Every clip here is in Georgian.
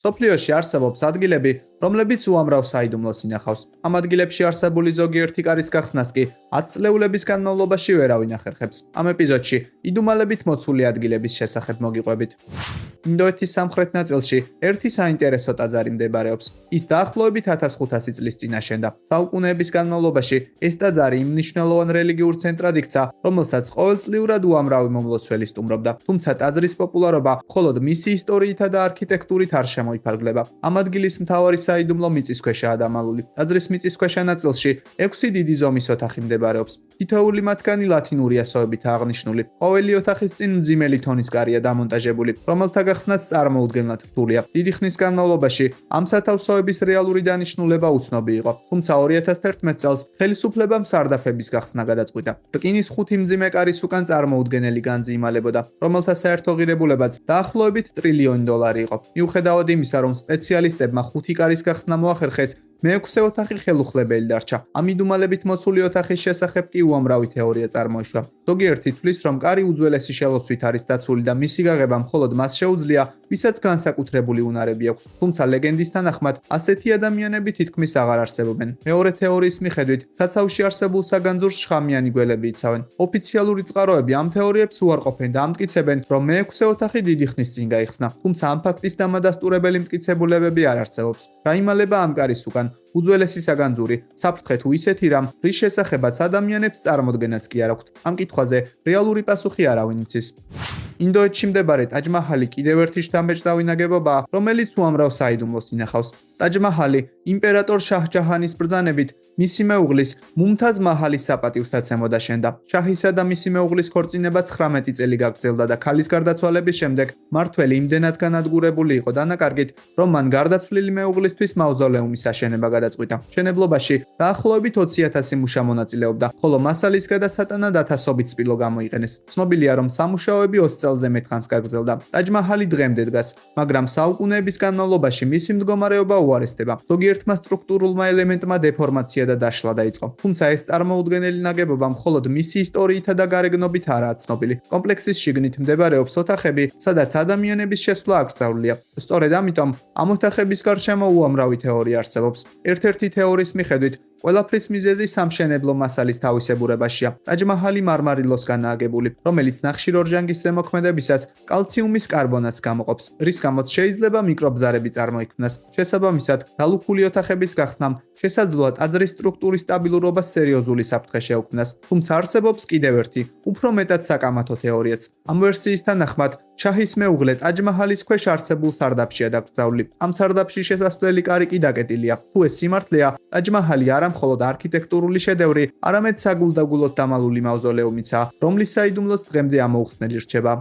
სოფლიოში არსებობს ადგილები, რომლებიც უამრავ საიდუმლოს ინახავს. ამ ადგილებში არსებული ზოგიერთი კარის გახსნას კი 10 წლეულების განმავლობაში ვერავინ ახერხებს. ამ ეპიზოდში იდუმალებით მოცული ადგილების შესახებ მოგიყვებით. ინდოეთის სამხრეთ ნაწილში ერთი საინტერესო ტაძარი მდებარეობს. ის დაახლოებით 1500 წლის წინ აშენდა. საუკუნეების განმავლობაში ეს ტაძარი იმ მნიშვნელოვან რელიგიურ ცენტრად იქცა, რომელსაც ყოველწლიურად უამრავი მომლოცველი სტუმრობდა. თუმცა ტაძრის პოპულარობა მხოლოდ მისი ისტორიითა და არქიტექტურით არ შემოიფარგლება. ამ ადგილის მთავარი საიდუმლო მიწისქვეშაა დამალული. ტაძრის მიწისქვეშა ნაწილში 6 დიდი ზომის ოთახი მდებარეობს. თითოეული მათგანი ლათინური ასოებითაა აღნიშნული. ყოველი ოთახის წინ მძიმელი თონის კარია დამონტაჟებული, რომელთა გახსნაც წარმოუდგენლად რთულია. დიდი ხნის განმავლობაში ამ სათავსოების რეალური დანიშნულება უცნობი იყო. თუმცა 2011 წელს ხელისუფლებამ სარდაფების გახსნა გადაწყვიტა. რკინის 5 მძიმე კარის უკან წარმოუდგენელი განძი იმალებოდა, რომელთა საერთო ღირებულებაც დაახლოებით $1 ტრილიონი იყო. მიუხედავად იმისა, რომ სპეციალისტებმა 5 კარის გახსნა მოახერხეს, მე-6 ოთახი ხელუხლებელი დარჩა. ამ იდუმალებით მოცული ოთახის შესახებ კი უამრავი თეორია წარმოიშვა. ზოგიერთი თვლის, რომ კარი უძველესი შელოცვით არის დაცული და მისი გაღება მხოლოდ მას შეუძლია, ვისაც განსაკუთრებული უნარები აქვს. თუმცა ლეგენდის თანახმად, ასეთი ადამიანები თითქმის აღარ არსებობენ. მეორე თეორიის მიხედვით, საცავში არსებულ საგანძურს შხამიანი გველები იცავენ. ოფიციალური წყაროები ამ თეორიებს უარყოფენ და ამტკიცებენ, რომ მე-6 ოთახი დიდი ხნის წინ გაიხსნა. თუმცა ამ ფაქტის დამადასტურებელი მტკიცებულებები არ არსებობს. რა იმალება ამ კარის უკან? უძველესი საგანძური, საფრთხე თუ ისეთი რამ, რის შესახებაც ადამიანებს წარმოდგენაც კი არ აქვთ. ამ კითხვაზე რეალური პასუხი არავინ იცის. ინდოეთში მდებარე ტაჯ-მაჰალი კიდევ ერთი შთამბეჭდავი ნაგებობაა, რომელიც უამრავ საიდუმლოს ინახავს. ტაჯ-მაჰალი იმპერატორ შაჰ-ჯაჰანის ბრძანებით მისი მეუღლის მუმთაზ მაჰალის საპატივსაცემოდ აშენდა. შაჰისა და მისი მეუღლის ქორწინება 19 წელი გაგრძელდა და ქალის გარდაცვალების შემდეგ მმართველი იმდენად განადგურებული იყო დანაკარგით, რომ მან გარდაცვლილი მეუღლისთვის მავზოლეუმის აშენება გადაწყვიტა. მშენებლობაში დაახლოებით 20,000 მუშა მონაწილეობდა, ხოლო მასალის გადასატანად ათასობით სპილო გამოიყენეს. ცნობილია, რომ სამუშაოები 20 წელზე მეტხანს გაგრძელდა. ტაჯ-მაჰალი დღემდე დგას, მაგრამ საუკუნეების განმავლობაში მისი მდგომარეობა უარესდება. ზოგიერთმა სტრუქტურულმა ელემენტმა დეფორმაცია და დაშლა დაიწყო. თუმცა ეს წარმოუდგენელი ნაგებობა მხოლოდ მისი ისტორიითა და გარეგნობით არაა ცნობილი. კომპლექსის შიგნით მდებარეობს ოთახები, სადაც ადამიანების შესვლა აკრძალულია. სწორედ ამიტომ ამ ოთახების გარშემო უამრავი თეორია არსებობს. ერთ-ერთი თეორიის მიხედვით, ყველაფრის მიზეზი სამშენებლო მასალის თავისებურებაშია. ტაჯ-მაჰალი მარმარილოსგანაა აგებული, რომელიც ნახშირორჟანგის ზემოქმედებისას კალციუმის კარბონატს გამოყოფს, რის გამოც შეიძლება მიკრობზარები წარმოიქმნას. შესაბამისად, დალუქული ოთახების გახსნამ შესაძლოა ტაძრის სტრუქტურის სტაბილურობას სერიოზული საფრთხე შეუქმნას. თუმცა არსებობს კიდევ ერთი, უფრო მეტად საკამათო თეორიაც. ამ ვერსიის თანახმად, შაჰის მეუღლე ტაჯ-მაჰალის ქვეშ არსებულ სარდაფშია დაკრძალული. ამ სარდაფში შესასვლელი კარი კი დაკეტილია. თუ ეს სიმართლეა, ტაჯ-მაჰალი არა მხოლოდ არქიტექტურული შედევრი, არამედ საგულდაგულოდ დამალული მავზოლეუმიცაა, რომლის საიდუმლოც დღემდე ამოუხსნელი რჩება.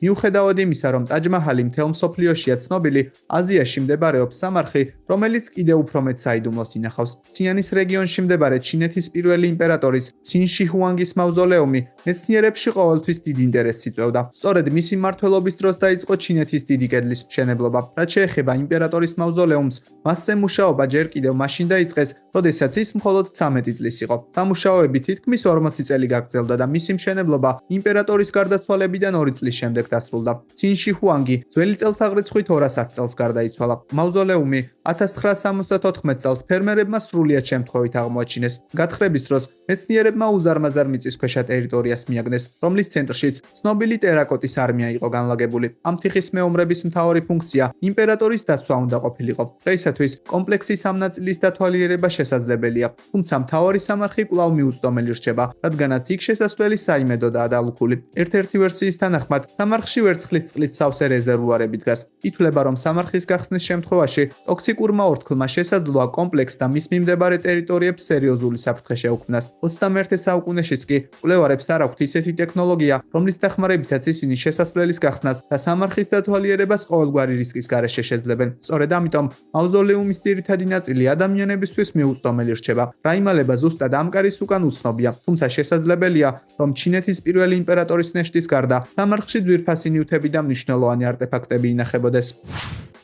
მიუხედავად იმისა, რომ ტაჯ-მაჰალი მთელ მსოფლიოშია ცნობილი, აზიაში მდებარეობს სამარხი, რომელიც კიდევ უფრო მეტ საიდუმლოს ინახავს. ციანის რეგიონში მდებარე ჩინეთის პირველი იმპერატორის ცინ ში ჰუანგის მავზოლეუმი მეცნიერებში ყოველთვის დიდ ინტერესს იწვევდა. სწორედ მისი მმართველობის დროს დაიწყო ჩინეთის დიდი კედლის მშენებლობა. რაც შეეხება იმპერატორის მავზოლეუმს, მასზე მუშაობა ჯერ კიდევ მაშინ დაიწყეს, როდესაც ის მხოლოდ 13 წლის იყო. სამუშაოები თითქმის 40 წელი გაგრძელდა და მისი მშენებლობა იმპერატორის გარდაცვალებიდან 2 წლის შემდეგ დასრულდა. ცინ ში ჰუანგი ძველი წელთაღრიცხვით 210 წელს გარდაიცვალა. მავზოლეუმი 1974 წელს ფერმერებმა სრულიად შემთხვევით აღმოაჩინეს. გათხრების დროს მეცნიერებმა უზარმაზარ მიწისქვეშა ტერიტორიას მიაგნეს, რომლის ცენტრშიც ცნობილი ტერაკოტის არმია იყო განლაგებული. ამ თიხის მეომრების მთავარი ფუნქცია იმპერატორის დაცვა უნდა ყოფილიყო. დღეისათვის კომპლექსის ამ ნაწილის დათვალიერება შესაძლებელია, თუმცა მთავარი სამარხი კვლავ მიუწვდომელი რჩება, რადგანაც იქ შესასვლელი საიმედოდაა დალუქული. ერთ-ერთი ვერსიის თანახმად, სამარხში ვერცხლის წყლით სავსე რეზერვუარები დგას. ითვლება, რომ სამარხის გახსნის შემთხვევაში ტოქსიკურმა ორთქლმა შესაძლოა კომპლექსს და მის მიმდებარე ტერიტორიებს სერიოზული საფრთხე შეუქმნას. 21 საუკუნეშიც კი კვლევარებს არ აქვთ ისეთი ტექნოლოგია, რომლის დახმარებითაც ისინი შესასვლელის გახსნას და სამარხის დათვალიერებას ყოველგვარი რისკის გარეშე შეძლებენ. სწორედ ამიტომ მავზოლეუმის ძირითადი ნაწილი ადამიანებისთვის მიუწვდომელი რჩება. რა იმალება ზუსტად ამ კარის უკან უცნობია, თუმცა შესაძლებელია, რომ ჩინეთის პირველი იმპერატორის ნეშტის გარდა სამარხში ძვირფასი ნივთები და მნიშვნელოვანი არტეფაქტები ინახებოდეს.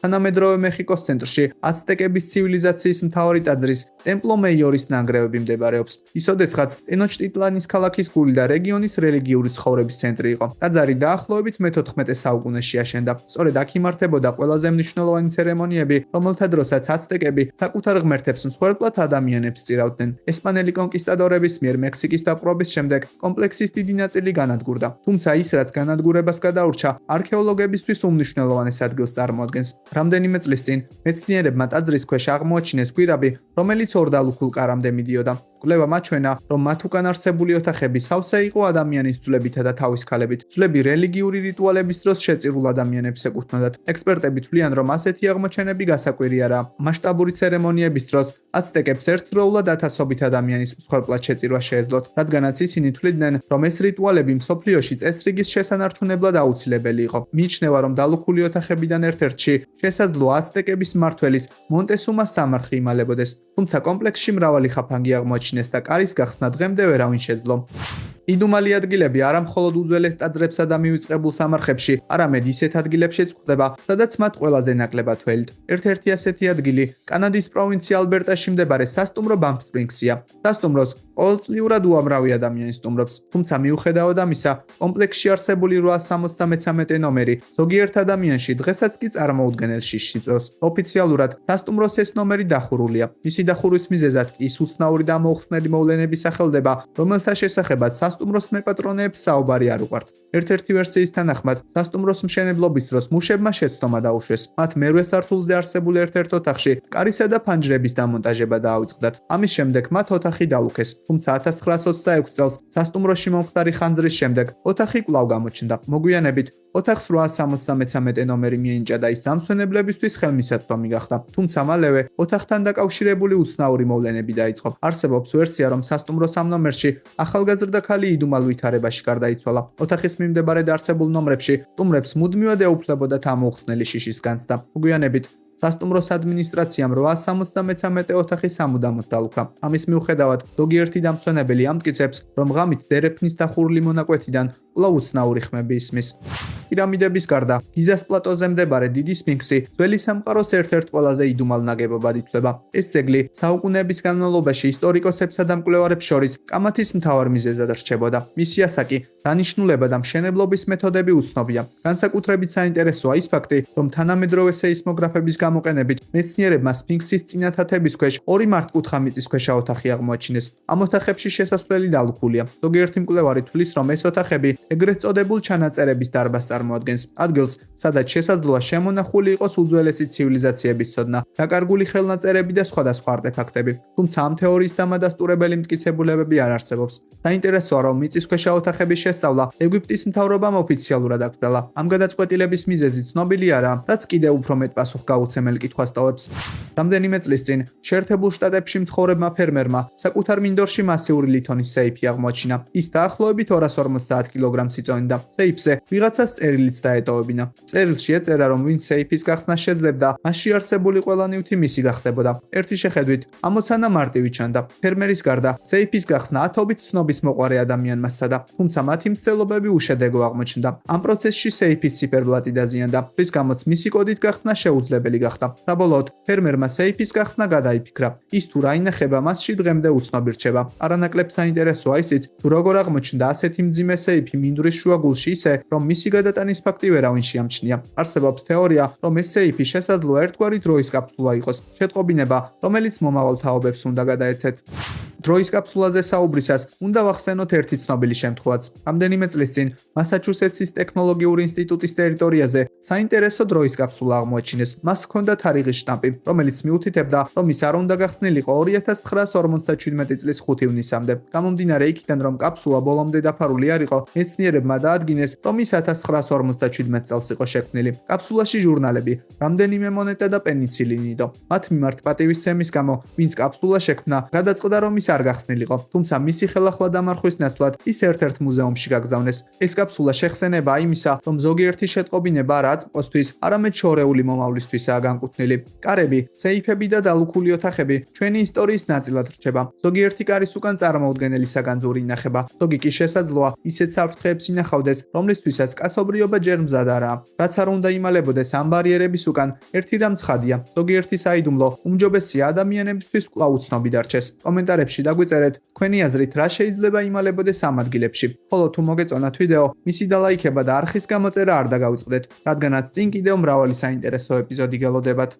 თანამედროვე მეხიკოს ცენტრში აცტეკების ცივილიზაციის მთავარი ტაძრის ტემპლო მეიორის ნანგრევები მდებარეობს. ის ოდესღაც ტენოჩტიტლანის ქალაქის გული და რეგიონის რელიგიური ცხოვრების ცენტრი იყო. ტაძარი დაახლოებით მე-14 საუკუნეში აშენდა. სწორედ აქ იმართებოდა ყველაზე მნიშვნელოვანი ცერემონიები, რომელთა დროსაც აცტეკები საკუთარ ღმერთებს მსხვერპლად ადამიანებს წირავდნენ. ესპანელი კონკისტადორების მიერ მექსიკის დაპყრობის შემდეგ კომპლექსის დიდი ნაწილი განადგურდა. თუმცა ის, რაც განადგურებას გადაურჩა, არქეოლოგებისთვის უმნიშვნელოვანეს ადგილს წარმოადგენს. რამდენიმე წლის წინ მეცნიერებმა ტაძრის ქვეშ აღმოაჩინეს გვირაბი, რომელიც ორდალუქულ კარამდე მიდიოდა. კვლევამ აჩვენა, რომ მათ უკან არსებული ოთახები სავსე იყო ადამიანის ძვლებითა და თავის ქალებით. ძვლები რელიგიური რიტუალების დროს შეწირულ ადამიანებს ეკუთვნოდათ. ექსპერტები თვლიან, რომ ასეთი აღმოჩენები გასაკვირი არაა. მასშტაბური ცერემონიების დროს აცტეკებს ერთდროულად ათასობით ადამიანის მსხვერპლად შეწირვა შეეძლოთ, რადგანაც ისინი თვლიდნენ, რომ ეს რიტუალები მსოფლიოში წესრიგის შესანარჩუნებლად აუცილებელი იყო. მიიჩნევა, რომ დალუქული ოთახებიდან ერთ-ერთში შესაძლოა აცტეკების მმართველის მონტესუმას სამარხი იმალებოდეს. თუმცა კომპლექსში მრავალი ხაფანგი აღმოაჩინეს და კარის გახსნა დღემდე ვერავინ შეძლო. იდუმალი ადგილები არა მხოლოდ უძველეს ტაძრებსა და მივიწყებულ სამარხებში, არამედ ისეთ ადგილებშიც გვხვდება, სადაც მათ ყველაზე ნაკლებად ველთ. ერთ-ერთი ასეთი ადგილი კანადის პროვინცია ალბერტაში მდებარე სასტუმრო ბამპ სპრინგსია. სასტუმროს ყოველწლიურად უამრავი ადამიანი სტუმრობს, თუმცა მიუხედავად ამისა, კომპლექსში არსებული 873 ნომერი ზოგიერთ ადამიანში დღესაც კი წარმოუდგენელ შიშს იწვევს. ოფიციალურად სასტუმროს ეს ნომერი დახურულია. მისი დახურვის მიზეზად კი ის უცნაური და მოუხსნელი მოვლენები სახელდება, რომელთა შესახებაც სასტუმროს მეპატრონეებს საუბარი არ უყვართ. ერთ-ერთი ვერსიის თანახმად, სასტუმროს მშენებლობის დროს მუშებმა შეცდომა დაუშვეს. მათ მერვე სართულზე არსებულ ერთ-ერთ ოთახში კარისა და ფანჯრების დამონტაჟება დააუწყდათ. ამის შემდეგ მათ ოთახი დალუქეს. თუმცა 1926 წელს სასტუმროში მომხდარი ხანძრის შემდეგ ოთახი კვლავ გამოჩნდა. მოგვიანებით ოთახს 873 ნომერი მიენიჭა და ის დამსვენებლებისთვის ხელმისაწვდომი გახდა. თუმცა მალევე ოთახთან დაკავშირებული უცნაური მოვლენები დაიწყო. არსებობს ვერსია, რომ სასტუმროს ამ ნომერში ახალგაზრდა ქალი იდუმალ ვითარებაში გარდაიცვალა. ოთახის მიმდებარედ არსებულ ნომრებში სტუმრებს მუდმივად ეუფლებოდათ ამოუხსნელი შიშის განცდა. მოგვიანებით სასტუმროს ადმინისტრაციამ 873 ოთახი სამუდამოდ დალუქა. ამის მიუხედავად, ზოგიერთი დამსვენებელი ამტკიცებს, რომ ღამით დერეფნის დახურული მონაკვეთიდან კვლავ უცნაური ხმები ისმის. პირამიდების გარდა, გიზას პლატოზე მდებარე დიდი სფინქსი ძველი სამყაროს ერთ-ერთ ყველაზე იდუმალ ნაგებობად ითვლება. ეს ძეგლი საუკუნეების განმავლობაში ისტორიკოსებსა და მკვლევარებს შორის კამათის მთავარ მიზეზად რჩებოდა. მისი ასაკი, დანიშნულება და მშენებლობის მეთოდები უცნობია. განსაკუთრებით საინტერესოა ის ფაქტი, რომ თანამედროვე სეისმოგრაფების გამოყენებით მეცნიერებმა სფინქსის წინათათების ქვეშ ორი მართკუთხა მიწისქვეშა ოთახი აღმოაჩინეს. ამ ოთახებში შესასვლელი დალუქულია. ზოგიერთი მკვლევარი თვლის, რომ ეს ოთახები ეგრეთ წოდებულ ჩანაწერების დარბაზს წარმოადგენს. ადგილს, სადაც შესაძლოა შემონახული იყოს უძველესი ცივილიზაციების ცოდნა, დაკარგული ხელნაწერები და სხვადასხვა არტეფაქტები. თუმცა ამ თეორიის დამადასტურებელი მტკიცებულებები არ არსებობს. საინტერესოა, რომ მიწისქვეშა ოთახების შესწავლა ეგვიპტის მთავრობამ ოფიციალურად აკრძალა. ამ გადაწყვეტილების მიზეზი ცნობილი არაა, რაც კიდევ უფრო მეტ პასუხგაუცემელ კითხვას ტოვებს. რამდენიმე წლის წინ შეერთებულ შტატებში მცხოვრებმა ფერმერმა საკუთარ მინდორში მასიური ლითონის სეიფი აღმოაჩინა. ის დაახლოებით 250 კილოგრამს იწონდა. სეიფზე ვიღაცას წერილიც დაეტოვებინა. წერილში ეწერა, რომ ვინც სეიფის გახსნას შეძლებდა, მასში არსებული ყველა ნივთი მისი გახდებოდა. ერთი შეხედვით, ამოცანა მარტივი ჩანდა. ფერმერის გარდა, სეიფის გახსნა ათობით ცნობის მოყვარე ადამიანმა სცადა, თუმცა მათი მცდელობები უშედეგო აღმოჩნდა. ამ პროცესში სეიფის ციფერბლატი დაზიანდა, რის გამოც მისი კოდით გახსნა შეუძლებელი გახდა. საბოლოოდ, ფერმერმა სეიფის გახსნა გადაიფიქრა. ის თუ რა ინახება მასში დღემდე უცნობი რჩება. არანაკლებ საინტერესოა ისიც, თუ როგორ აღმოჩნდა ასეთი მძიმე სეიფი მინდვრის შუაგულში ისე, რომ მისი გადატანის ფაქტი ვერავინ შეამჩნია. არსებობს თეორია, რომ ეს სეიფი შესაძლოა ერთგვარი დროის კაფსულა იყოს, შეტყობინება, რომელიც მომავალ თაობებს უნდა გადაეცეთ. დროის კაფსულაზე საუბრისას უნდა ვახსენოთ ერთი ცნობილი შემთხვევაც. რამდენიმე წლის წინ მასაჩუსეტსის ტექნოლოგიური ინსტიტუტის ტერიტორიაზე საინტერესო დროის კაფსულა აღმოაჩინეს. მას ჰქონდა თარიღის შტამპი, რომელიც მიუთითებდა, რომ ის არ უნდა გახსნილიყო 2957 წლის 5 ივნისამდე. გამომდინარე იქიდან, რომ კაფსულა ბოლომდე დაფარული არ იყო, მეცნიერებმა დაადგინეს, რომ ის 1957 წელს იყო შექმნილი. კაფსულაში ჟურნალები, რამდენიმე მონეტა და პენიცილინი იყო. მათ მიმართ პატივისცემის გამო, ვინც კაფსულა შექმნა, გადაწყდა, რომ ის არ გახსნილიყო, თუმცა მისი ხელახლა დამარხვის ნაცვლად ის ერთ-ერთ მუზეუმში გაგზავნეს. ეს კაფსულა შეხსენებაა იმისა, რომ ზოგიერთი შეტყობინება არ არა წყოსთვის, არამედ შორეული მომავლისთვისაა განკუთვნილი. კარები, სეიფები და დალუქული ოთახები ჩვენი ისტორიის ნაწილად რჩება. ზოგიერთი კარის უკან წარმოუდგენელი საგანძური ინახება, ზოგი კი შესაძლოა ისეთ საფრთხეებს ინახავდეს, რომლისთვისაც კაცობრიობა ჯერ მზად არაა. რაც არ უნდა იმალებოდეს ამ ბარიერების უკან, ერთი რამ ცხადია, ზოგიერთი საიდუმლო უმჯობესია ადამიანებისთვის კვლავ უცნობი დარჩეს. კომენტარებში დაგვიწერეთ, თქვენი აზრით რა შეიძლება იმალებოდეს ამ ადგილებში. ხოლო თუ მოგეწონათ ვიდეო, მისი დალაიქება და არხის გამოწერა არ დაგავიწყდეთ, რადგანაც წინ კიდევ მრავალი საინტერესო ეპიზოდი გელოდებათ.